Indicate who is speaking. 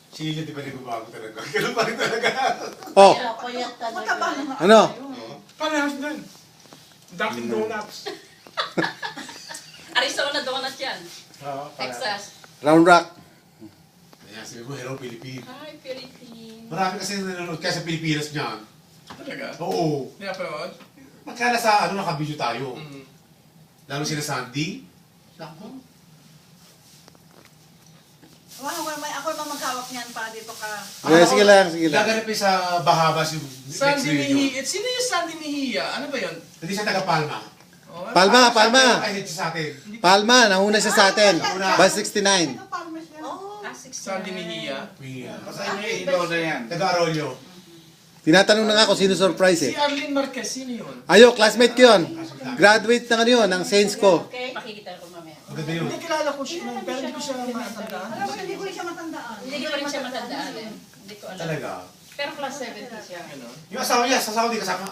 Speaker 1: Chile, di ba nagbabago talaga? Ganun pa rin talaga.
Speaker 2: Oh,
Speaker 3: Payat talaga.
Speaker 2: ano?
Speaker 1: Parehas din. Dunkin Donuts.
Speaker 4: Arizona donut yan.
Speaker 1: Oo,
Speaker 4: Texas.
Speaker 2: Round Rock.
Speaker 1: Ayan, sabi mo, hello, Philippines.
Speaker 4: Hi, Philippines.
Speaker 1: Marami kasi nanonood kaya sa Pilipinas niyan.
Speaker 5: Talaga?
Speaker 1: Oo.
Speaker 5: Hindi napanood?
Speaker 1: Magkala sa ano, nakabidyo tayo.
Speaker 5: Mm.
Speaker 1: Lalo sila Sandy.
Speaker 5: Naku.
Speaker 3: Ako naman maghawak niyan para dito ka.
Speaker 2: Sige lang, sige lang.
Speaker 1: Gaganapin sa Bahamas yung
Speaker 5: Sandy
Speaker 1: next video.
Speaker 5: Mejia. Sino yung Sandy Mejia? Ano ba yun?
Speaker 1: Hindi siya taga Palma.
Speaker 5: Oh,
Speaker 2: Palma, Palma.
Speaker 1: Ay, hindi sa atin.
Speaker 2: Palma, nauna siya sa atin. Bus 69.
Speaker 3: Oh.
Speaker 5: Sandy Mejia.
Speaker 6: Basta yung ilaw na yan.
Speaker 1: Taga Arroyo.
Speaker 2: Tinatanong na nga kung sino surprise
Speaker 5: Si
Speaker 2: eh.
Speaker 5: Arlene Marquez, sino yun?
Speaker 2: Ayo, classmate ko yun. Graduate na ano yun, ng Saints ko.
Speaker 4: Okay? Pakikita ko mamaya.
Speaker 1: Maganda yun.
Speaker 5: Hindi kilala ko siya, pero hindi ko siya matandaan.
Speaker 3: Alam mo, hindi ko rin siya matandaan.
Speaker 4: Hindi ko rin siya matandaan eh. Hindi ko alam.
Speaker 1: Talaga.
Speaker 4: Pero class 70 siya.
Speaker 5: Ano?
Speaker 1: Yung asawa niya, sa Saudi kasama.